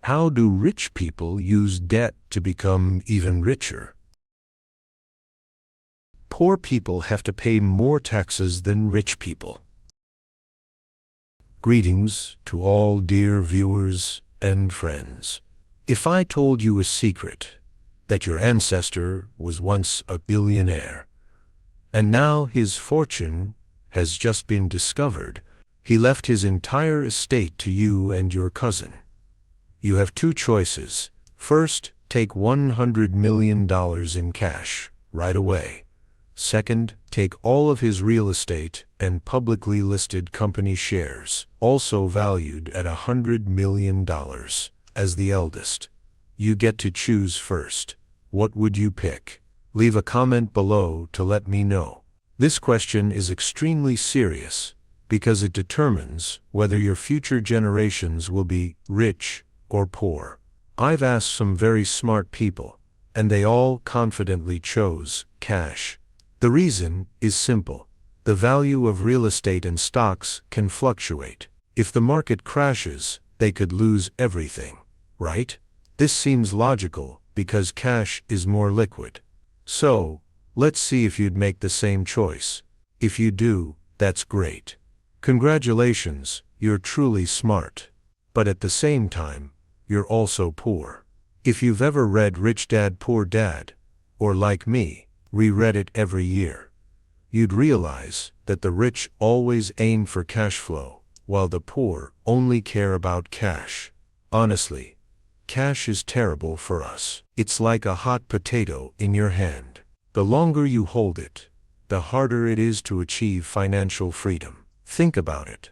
How do rich people use debt to become even richer? Poor people have to pay more taxes than rich people. Greetings to all dear viewers and friends. If I told you a secret, that your ancestor was once a billionaire, and now his fortune has just been discovered, he left his entire estate to you and your cousin. You have two choices. First, take $100 million in cash right away. Second, take all of his real estate and publicly listed company shares, also valued at $100 million, as the eldest. You get to choose first. What would you pick? Leave a comment below to let me know. This question is extremely serious because it determines whether your future generations will be rich or poor. I've asked some very smart people, and they all confidently chose cash. The reason is simple. The value of real estate and stocks can fluctuate. If the market crashes, they could lose everything, right? This seems logical because cash is more liquid. So, let's see if you'd make the same choice. If you do, that's great. Congratulations, you're truly smart. But at the same time, you're also poor. If you've ever read Rich Dad Poor Dad, or like me, reread it every year, you'd realize that the rich always aim for cash flow, while the poor only care about cash. Honestly, cash is terrible for us. It's like a hot potato in your hand. The longer you hold it, the harder it is to achieve financial freedom. Think about it.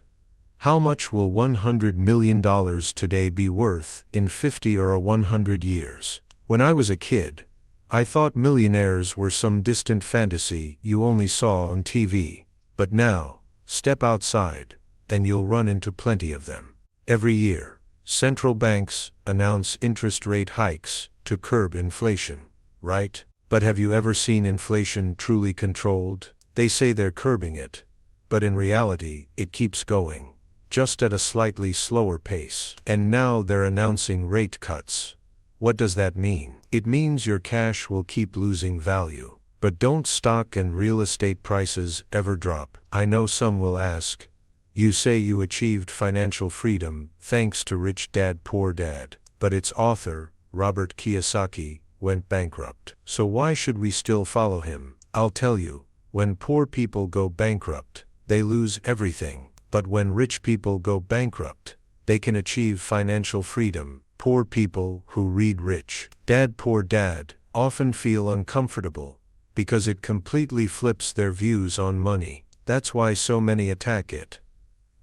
How much will $100 million today be worth in 50 or 100 years? When I was a kid, I thought millionaires were some distant fantasy you only saw on TV. But now, step outside, and you'll run into plenty of them. Every year, central banks announce interest rate hikes to curb inflation, right? But have you ever seen inflation truly controlled? They say they're curbing it, but in reality, it keeps going, just at a slightly slower pace. And now they're announcing rate cuts. What does that mean? It means your cash will keep losing value. But don't stock and real estate prices ever drop? I know some will ask, you say you achieved financial freedom thanks to Rich Dad Poor Dad, but its author, Robert Kiyosaki, went bankrupt. So why should we still follow him? I'll tell you, when poor people go bankrupt, they lose everything. But when rich people go bankrupt, they can achieve financial freedom. Poor people who read Rich Dad Poor Dad often feel uncomfortable because it completely flips their views on money. That's why so many attack it.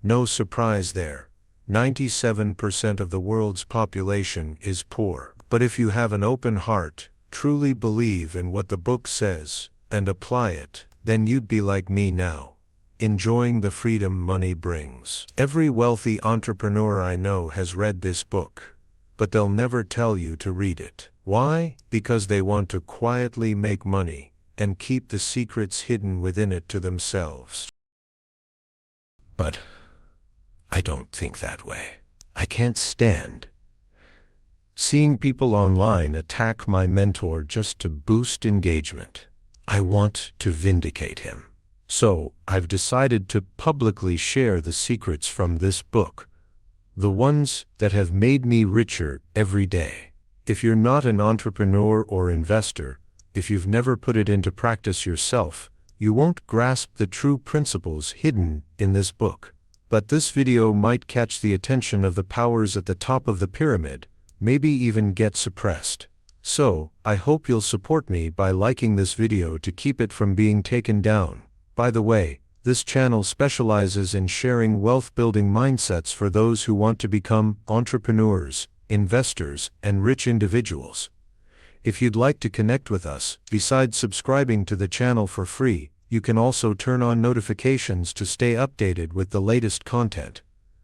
No surprise there. 97% of the world's population is poor. But if you have an open heart, truly believe in what the book says, and apply it, then you'd be like me now, enjoying the freedom money brings. Every wealthy entrepreneur I know has read this book, but they'll never tell you to read it. Why? Because they want to quietly make money and keep the secrets hidden within it to themselves. But I don't think that way. I can't stand seeing people online attack my mentor just to boost engagement. I want to vindicate him. So, I've decided to publicly share the secrets from this book, the ones that have made me richer every day. If you're not an entrepreneur or investor, if you've never put it into practice yourself, you won't grasp the true principles hidden in this book. But this video might catch the attention of the powers at the top of the pyramid, maybe even get suppressed. So, I hope you'll support me by liking this video to keep it from being taken down. By the way, this channel specializes in sharing wealth-building mindsets for those who want to become entrepreneurs, investors, and rich individuals. If you'd like to connect with us, besides subscribing to the channel for free, you can also turn on notifications to stay updated with the latest content.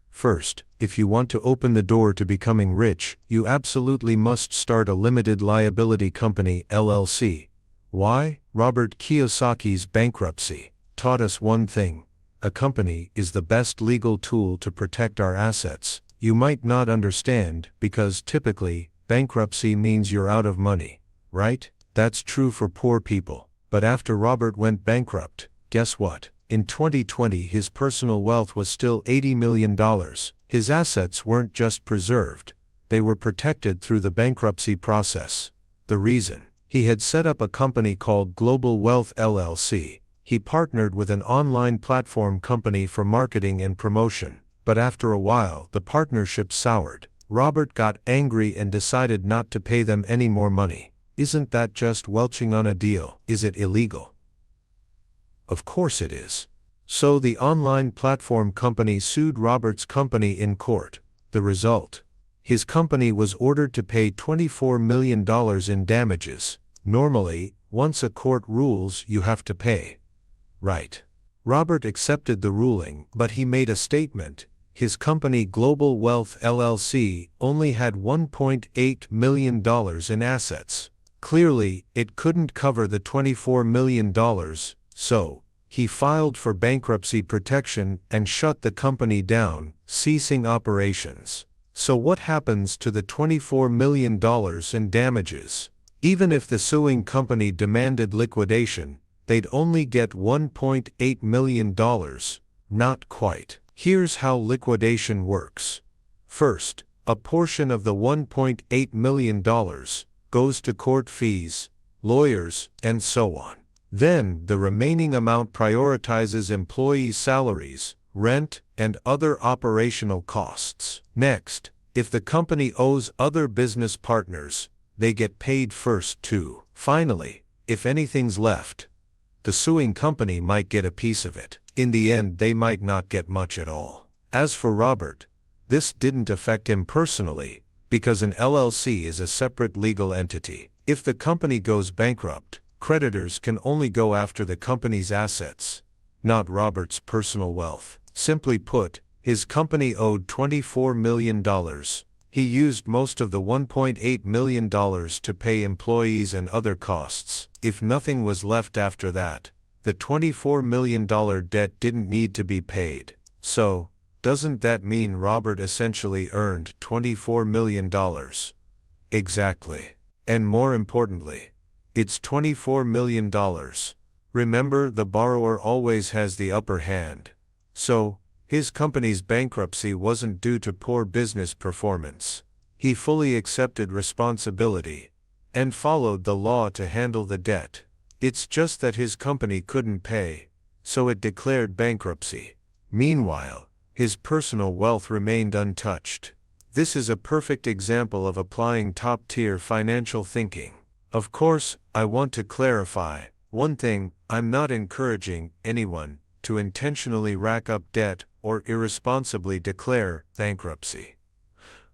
First, if you want to open the door to becoming rich, you absolutely must start a limited liability company LLC. Why? Robert Kiyosaki's bankruptcy taught us one thing: a company is the best legal tool to protect our assets, You might not understand, because typically, bankruptcy means you're out of money, right? That's true for poor people. But after Robert went bankrupt, guess what? In 2020 his personal wealth was still $80 million. His assets weren't just preserved, they were protected through the bankruptcy process. The reason? He had set up a company called Global Wealth LLC. He partnered with an online platform company for marketing and promotion. But after a while, the partnership soured. Robert got angry and decided not to pay them any more money. Isn't that just welching on a deal? Is it illegal? Of course it is. So the online platform company sued Robert's company in court. The result? His company was ordered to pay $24 million in damages. Normally, once a court rules, you have to pay. Right. Robert accepted the ruling, but he made a statement. His company Global Wealth LLC only had $1.8 million in assets. Clearly, it couldn't cover the $24 million, so he filed for bankruptcy protection and shut the company down, ceasing operations. So what happens to the $24 million in damages? Even if the suing company demanded liquidation, they'd only get $1.8 million. Not quite. Here's how liquidation works. First, a portion of the $1.8 million goes to court fees, lawyers, and so on. Then, the remaining amount prioritizes employee salaries, rent, and other operational costs. Next, if the company owes other business partners, they get paid first too. Finally, if anything's left, the suing company might get a piece of it. In the end, they might not get much at all. As for Robert, this didn't affect him personally, because an LLC is a separate legal entity. If the company goes bankrupt, creditors can only go after the company's assets, not Robert's personal wealth. Simply put, his company owed $24 million. He used most of the $1.8 million to pay employees and other costs. If nothing was left after that, the $24 million debt didn't need to be paid. So, doesn't that mean Robert essentially earned $24 million? Exactly. And more importantly, it's $24 million. Remember, the borrower always has the upper hand. So, his company's bankruptcy wasn't due to poor business performance. He fully accepted responsibility and followed the law to handle the debt. It's just that his company couldn't pay, so it declared bankruptcy. Meanwhile, his personal wealth remained untouched. This is a perfect example of applying top-tier financial thinking. Of course, I want to clarify one thing: I'm not encouraging anyone to intentionally rack up debt or irresponsibly declare bankruptcy.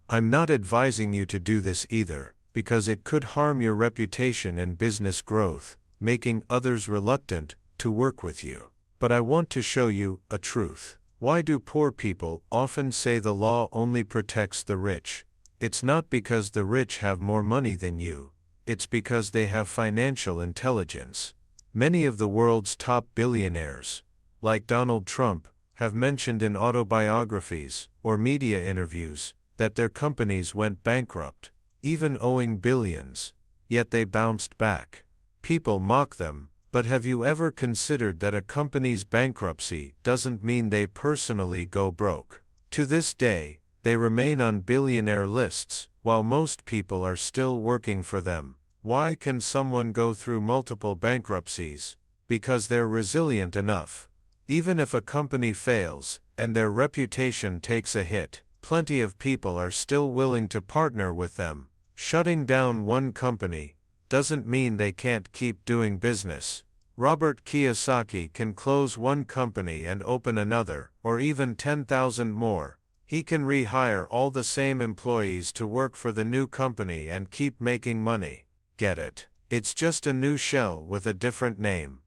I'm not advising you to do this either, because it could harm your reputation and business growth, making others reluctant to work with you. But I want to show you a truth. Why do poor people often say the law only protects the rich? It's not because the rich have more money than you. It's because they have financial intelligence. Many of the world's top billionaires, like Donald Trump, have mentioned in autobiographies or media interviews that their companies went bankrupt, even owing billions, yet they bounced back. People mock them, but have you ever considered that a company's bankruptcy doesn't mean they personally go broke? To this day, they remain on billionaire lists, while most people are still working for them. Why can someone go through multiple bankruptcies? Because they're resilient enough. Even if a company fails, and their reputation takes a hit, plenty of people are still willing to partner with them. Shutting down one company doesn't mean they can't keep doing business. Robert Kiyosaki can close one company and open another, or even 10,000 more. He can rehire all the same employees to work for the new company and keep making money. Get it? It's just a new shell with a different name.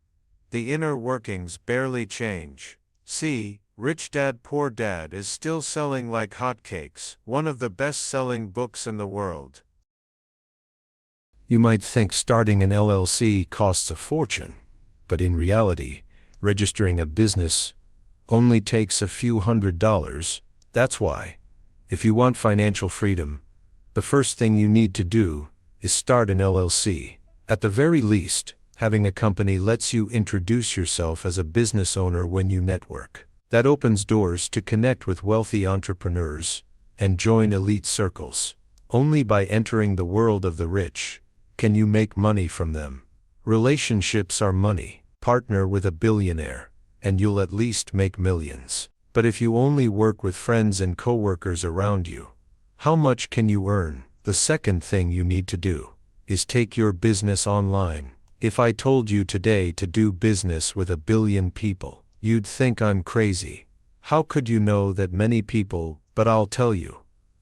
The inner workings barely change. See, Rich Dad Poor Dad is still selling like hotcakes, one of the best-selling books in the world. You might think starting an LLC costs a fortune, but in reality, registering a business only takes a few $100s. That's why If you want financial freedom, the first thing you need to do is start an LLC. At the very least, having a company lets you introduce yourself as a business owner when you network. That opens doors to connect with wealthy entrepreneurs and join elite circles. Only by entering the world of the rich can you make money from them. Relationships are money. Partner with a billionaire, and you'll at least make millions. But if you only work with friends and coworkers around you, how much can you earn? The second thing you need to do is take your business online. If I told you today to do business with 1 billion people, you'd think I'm crazy. How could you know that many people? But I'll tell you,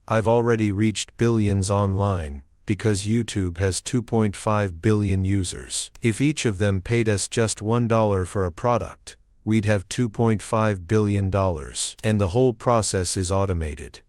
I've already reached billions online, because YouTube has 2.5 billion users. If each of them paid us just $1 for a product, we'd have $2.5 billion. And the whole process is automated.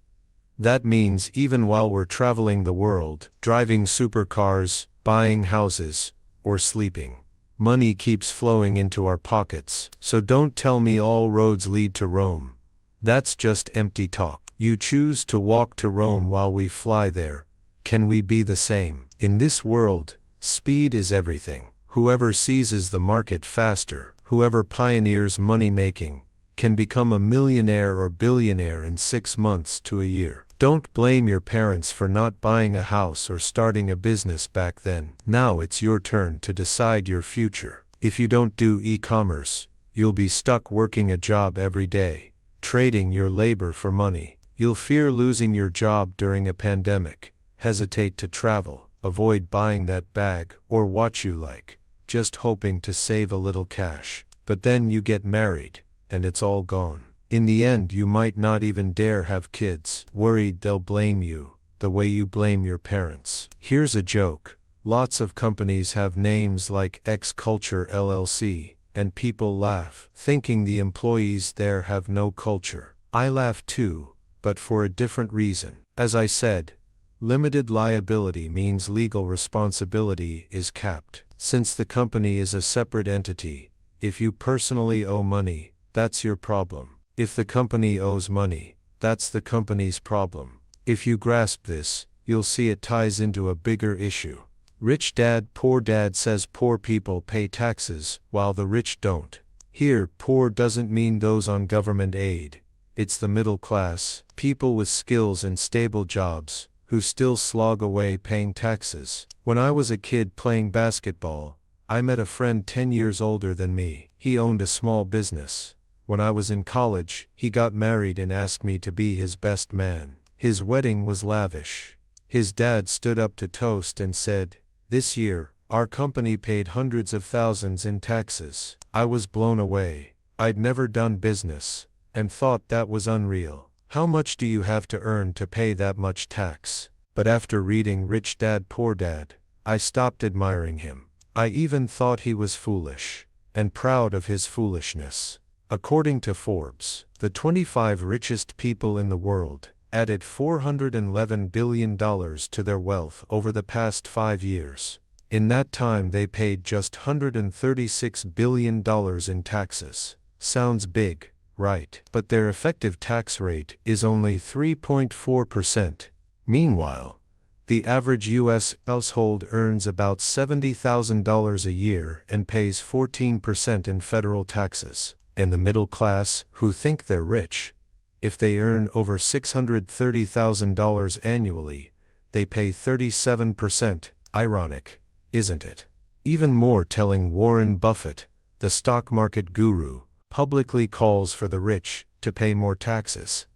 That means even while we're traveling the world, driving supercars, buying houses, or sleeping, money keeps flowing into our pockets. So don't tell me all roads lead to Rome. That's just empty talk. You choose to walk to Rome while we fly there. Can we be the same? In this world, speed is everything. Whoever seizes the market faster, whoever pioneers money-making, can become a millionaire or billionaire in 6 months to a year. Don't blame your parents for not buying a house or starting a business back then. Now it's your turn to decide your future. If you don't do e-commerce, you'll be stuck working a job every day, trading your labor for money. You'll fear losing your job during a pandemic, hesitate to travel, avoid buying that bag or watch you like, just hoping to save a little cash. But then you get married, and it's all gone. In the end, you might not even dare have kids, worried they'll blame you, the way you blame your parents. Here's a joke. Lots of companies have names like X Culture LLC, and people laugh, thinking the employees there have no culture. I laugh too, but for a different reason. As I said, limited liability means legal responsibility is capped. Since the company is a separate entity, if you personally owe money, that's your problem. If the company owes money, that's the company's problem. If you grasp this, you'll see it ties into a bigger issue. Rich Dad Poor Dad says poor people pay taxes, while the rich don't. Here, poor doesn't mean those on government aid. It's the middle class, people with skills and stable jobs, who still slog away paying taxes. When I was a kid playing basketball, I met a friend 10 years older than me. He owned a small business. When I was in college, he got married and asked me to be his best man. His wedding was lavish. His dad stood up to toast and said, "This year, our company paid hundreds of thousands in taxes." I was blown away. I'd never done business, and thought that was unreal. How much do you have to earn to pay that much tax? But after reading Rich Dad Poor Dad, I stopped admiring him. I even thought he was foolish, and proud of his foolishness. According to Forbes, the 25 richest people in the world added $411 billion to their wealth over the past 5 years. In that time they paid just $136 billion in taxes. Sounds big, right? But their effective tax rate is only 3.4%. Meanwhile, the average U.S. household earns about $70,000 a year and pays 14% in federal taxes. And the middle class, who think they're rich, if they earn over $630,000 annually, they pay 37%. Ironic, isn't it? Even more telling, Warren Buffett, the stock market guru, publicly calls for the rich to pay more taxes.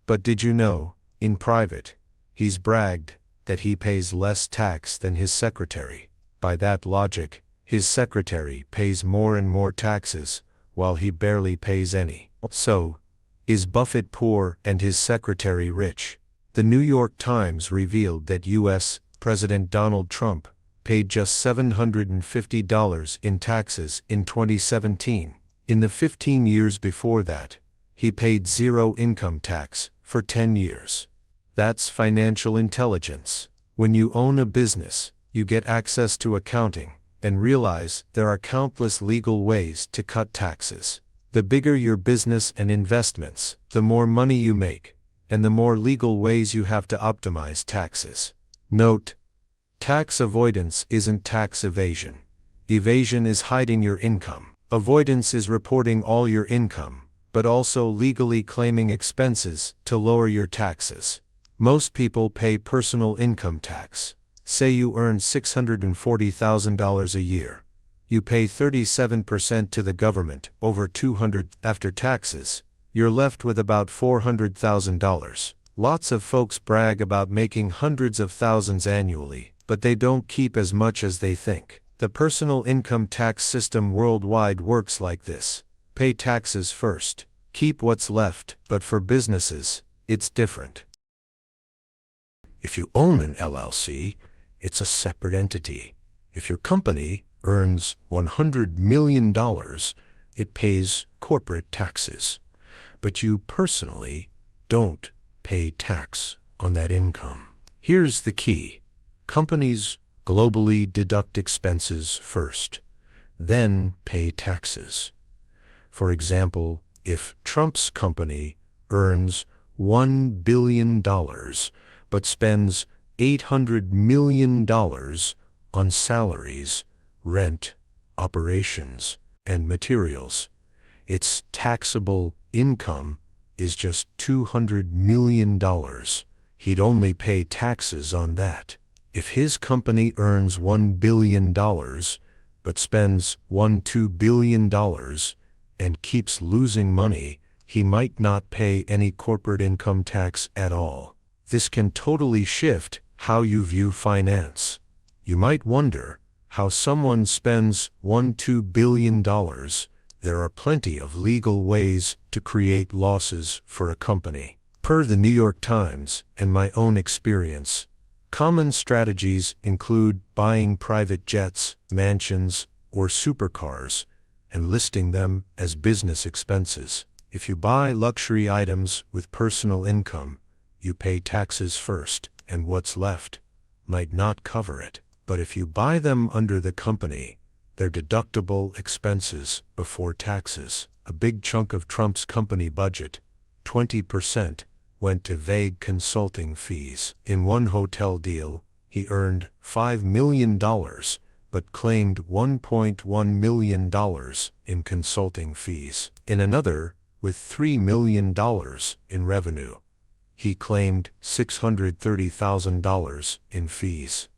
But did you know, in private, he's bragged that he pays less tax than his secretary. By that logic, his secretary pays more and more taxes, while he barely pays any. So, is Buffett poor and his secretary rich? The New York Times revealed that U.S. President Donald Trump paid just $750 in taxes in 2017. In the 15 years before that, he paid zero income tax for 10 years. That's financial intelligence. When you own a business, you get access to accounting, and realize there are countless legal ways to cut taxes. The bigger your business and investments, the more money you make, and the more legal ways you have to optimize taxes. Note: tax avoidance isn't tax evasion. Evasion is hiding your income. Avoidance is reporting all your income, but also legally claiming expenses to lower your taxes. Most people pay personal income tax. Say you earn $640,000 a year. You pay 37% to the government, over $200,000 after taxes. You're left with about $400,000. Lots of folks brag about making hundreds of thousands annually, but they don't keep as much as they think. The personal income tax system worldwide works like this. Pay taxes first, keep what's left, but for businesses, it's different. If you own an LLC, it's a separate entity. If your company earns $100 million, it pays corporate taxes. But you personally don't pay tax on that income. Here's the key. Companies globally deduct expenses first, then pay taxes. For example, if Trump's company earns $1 billion but spends $800 million on salaries, rent, operations, and materials, its taxable income is just $200 million. He'd only pay taxes on that. If his company earns $1 billion but spends $2 billion and keeps losing money, he might not pay any corporate income tax at all. This can totally shift how you view finance. You might wonder how someone spends $2 billion. There are plenty of legal ways to create losses for a company. Per the New York Times and my own experience, common strategies include buying private jets, mansions, or supercars and listing them as business expenses. If you buy luxury items with personal income, you pay taxes first, and what's left might not cover it. But if you buy them under the company, they're deductible expenses before taxes. A big chunk of Trump's company budget, 20%, went to vague consulting fees. In one hotel deal, he earned $5 million, but claimed $1.1 million in consulting fees. In another, with $3 million in revenue, he claimed $630,000 in fees.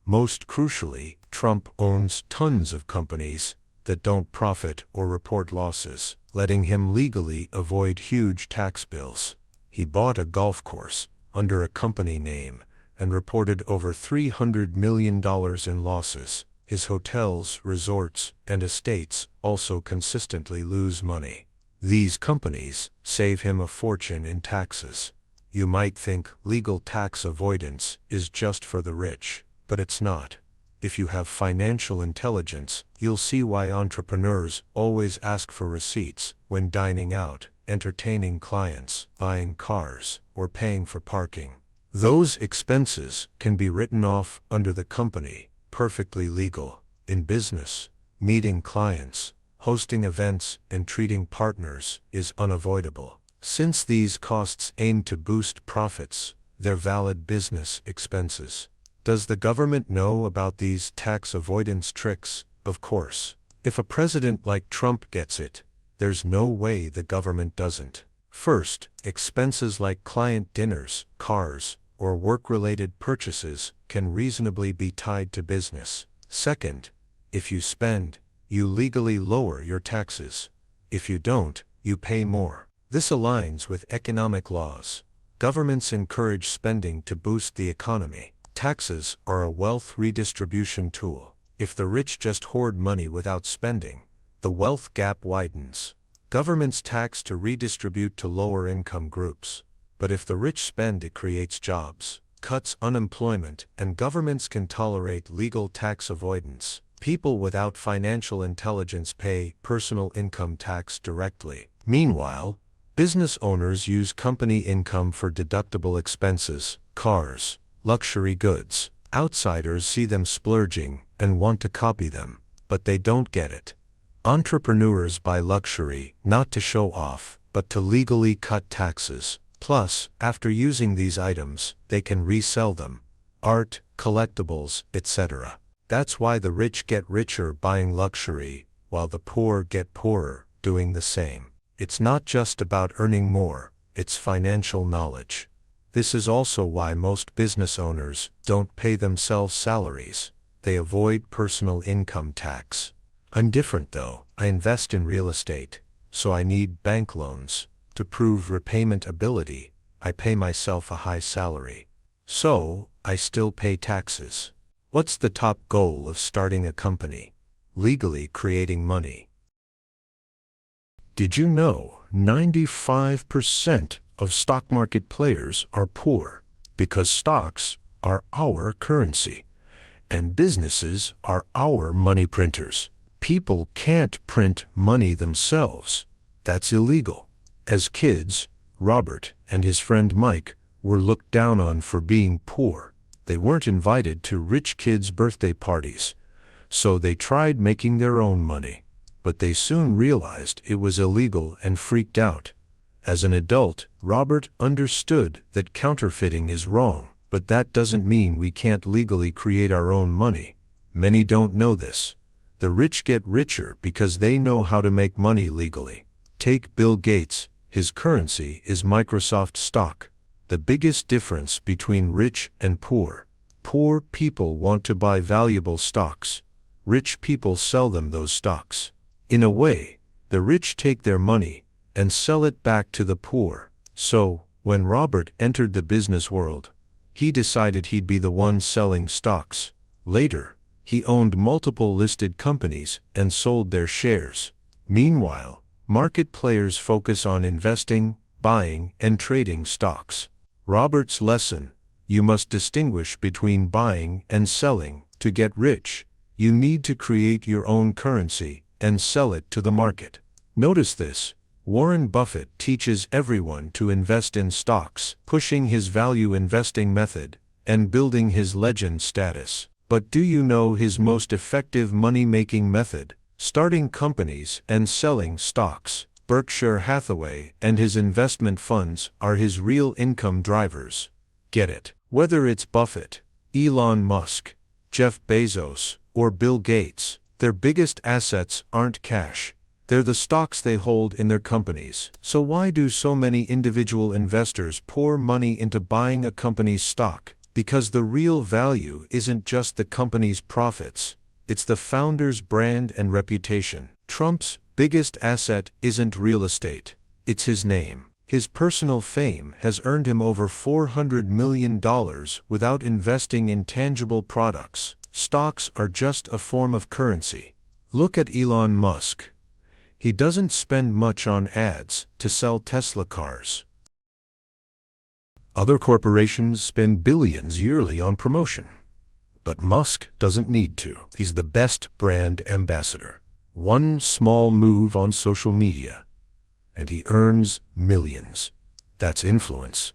Most crucially, Trump owns tons of companies that don't profit or report losses, letting him legally avoid huge tax bills. He bought a golf course under a company name and reported over $300 million in losses. His hotels, resorts, and estates also consistently lose money. These companies save him a fortune in taxes. You might think legal tax avoidance is just for the rich, but it's not. If you have financial intelligence, you'll see why entrepreneurs always ask for receipts when dining out, entertaining clients, buying cars, or paying for parking. Those expenses can be written off under the company, perfectly legal. In business, meeting clients, hosting events, and treating partners is unavoidable. Since these costs aim to boost profits, they're valid business expenses. Does the government know about these tax avoidance tricks? Of course. If a president like Trump gets it, there's no way the government doesn't. First, expenses like client dinners, cars, or work-related purchases can reasonably be tied to business. Second, if you spend, you legally lower your taxes. If you don't, you pay more. This aligns with economic laws. Governments encourage spending to boost the economy. Taxes are a wealth redistribution tool. If the rich just hoard money without spending, the wealth gap widens. Governments tax to redistribute to lower income groups. But if the rich spend, it creates jobs, cuts unemployment, and governments can tolerate legal tax avoidance. People without financial intelligence pay personal income tax directly. Meanwhile, business owners use company income for deductible expenses, cars, luxury goods. Outsiders see them splurging and want to copy them, but they don't get it. Entrepreneurs buy luxury not to show off, but to legally cut taxes. Plus, after using these items, they can resell them. Art, collectibles, etc. That's why the rich get richer buying luxury, while the poor get poorer doing the same. It's not just about earning more, it's financial knowledge. This is also why most business owners don't pay themselves salaries. They avoid personal income tax. I'm different though. I invest in real estate, so I need bank loans. To prove repayment ability, I pay myself a high salary. So, I still pay taxes. What's the top goal of starting a company? Legally creating money. Did you know 95% of stock market players are poor because stocks are our currency and businesses are our money printers? People can't print money themselves. That's illegal. As kids, Robert and his friend Mike were looked down on for being poor. They weren't invited to rich kids' birthday parties, so they tried making their own money. But they soon realized it was illegal and freaked out. As an adult, Robert understood that counterfeiting is wrong, but that doesn't mean we can't legally create our own money. Many don't know this. The rich get richer because they know how to make money legally. Take Bill Gates. His currency is Microsoft stock. The biggest difference between rich and poor. Poor people want to buy valuable stocks. Rich people sell them those stocks. In a way, the rich take their money and sell it back to the poor. So, when Robert entered the business world, he decided he'd be the one selling stocks. Later, he owned multiple listed companies and sold their shares. Meanwhile, market players focus on investing, buying, and trading stocks. Robert's lesson: you must distinguish between buying and selling. To get rich, you need to create your own currency and sell it to the market. Notice this. Warren Buffett teaches everyone to invest in stocks, pushing his value investing method and building his legend status. But do you know his most effective money-making method? Starting companies and selling stocks. Berkshire Hathaway and his investment funds are his real income drivers. Get it? Whether it's Buffett, Elon Musk, Jeff Bezos, or Bill Gates, their biggest assets aren't cash. They're the stocks they hold in their companies. So why do so many individual investors pour money into buying a company's stock? Because the real value isn't just the company's profits. It's the founder's brand and reputation. Trump's biggest asset isn't real estate. It's his name. His personal fame has earned him over $400 million without investing in tangible products. Stocks are just a form of currency. Look at Elon Musk. He doesn't spend much on ads to sell Tesla cars. Other corporations spend billions yearly on promotion. But Musk doesn't need to. He's the best brand ambassador. One small move on social media, and he earns millions. That's influence.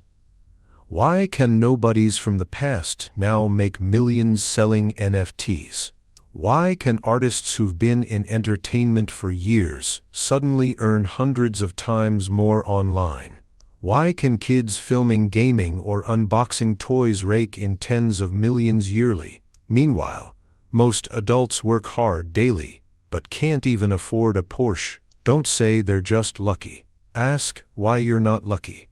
Why can nobodies from the past now make millions selling NFTs? Why can artists who've been in entertainment for years suddenly earn hundreds of times more online? Why can kids filming gaming or unboxing toys rake in tens of millions yearly? Meanwhile, most adults work hard daily, but can't even afford a Porsche. Don't say they're just lucky. Ask why you're not lucky.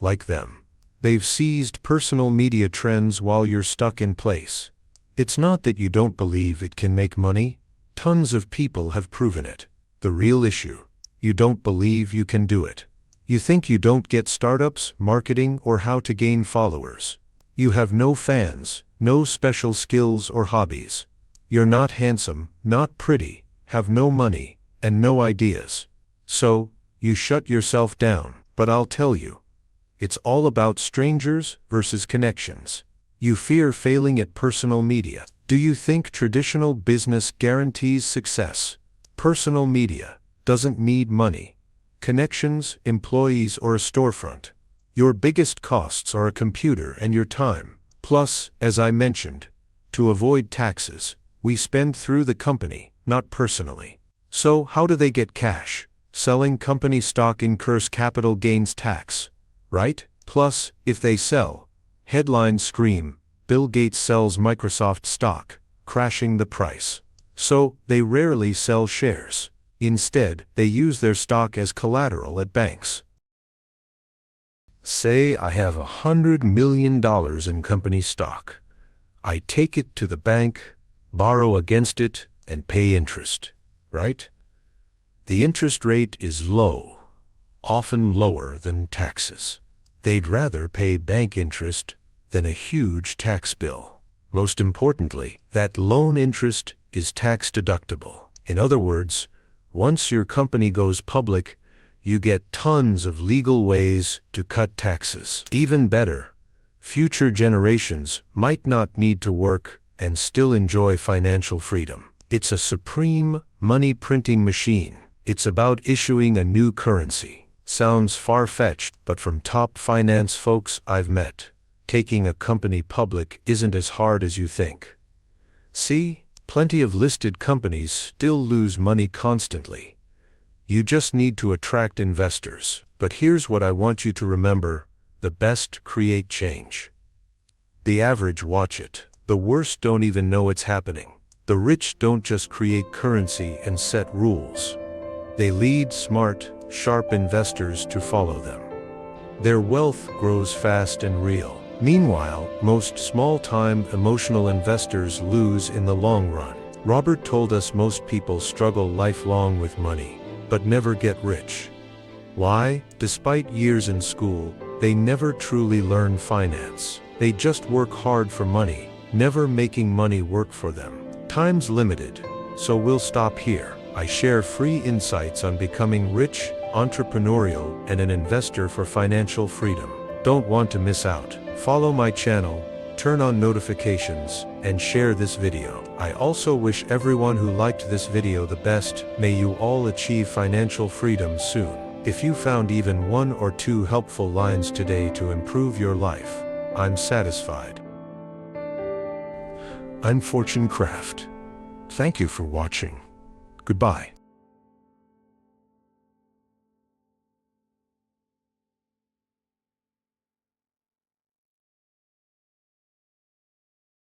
Like them. They've seized personal media trends while you're stuck in place. It's not that you don't believe it can make money. Tons of people have proven it. The real issue: you don't believe you can do it. You think you don't get startups, marketing, or how to gain followers. You have no fans, no special skills or hobbies. You're not handsome, not pretty, have no money, and no ideas. So, you shut yourself down. But I'll tell you, it's all about strangers versus connections. You fear failing at personal media. Do you think traditional business guarantees success? Personal media doesn't need money, connections, employees, or a storefront. Your biggest costs are a computer and your time. Plus, as I mentioned, to avoid taxes, we spend through the company, not personally. So how do they get cash? Selling company stock incurs capital gains tax. right? Plus, if they sell, headlines scream, Bill Gates sells Microsoft stock, crashing the price. So, they rarely sell shares. Instead, they use their stock as collateral at banks. Say I have $100 million in company stock. I take it to the bank, borrow against it, and pay interest, right? The interest rate is low, often lower than taxes. They'd rather pay bank interest than a huge tax bill. Most importantly, that loan interest is tax deductible. In other words, once your company goes public, you get tons of legal ways to cut taxes. Even better, future generations might not need to work and still enjoy financial freedom. It's a supreme money printing machine. It's about issuing a new currency. Sounds far-fetched, but from top finance folks I've met, taking a company public isn't as hard as you think. See, plenty of listed companies still lose money constantly. You just need to attract investors. But here's what I want you to remember: the best create change. The average watch it. The worst don't even know it's happening. The rich don't just create currency and set rules. They lead smart, sharp investors to follow them. Their wealth grows fast and real. Meanwhile, most small-time emotional investors lose in the long run. Robert told us most people struggle lifelong with money, but never get rich. Why? Despite years in school, they never truly learn finance. They just work hard for money, never making money work for them. Time's limited, so we'll stop here. I share free insights on becoming rich, entrepreneurial, and an investor for financial freedom. Don't want to miss out? Follow my channel, turn on notifications, and share this video. I also wish everyone who liked this video the best. May you all achieve financial freedom soon. If you found even 1 or 2 helpful lines today to improve your life, I'm satisfied. I'm FortuneCraft. Thank you for watching. Goodbye.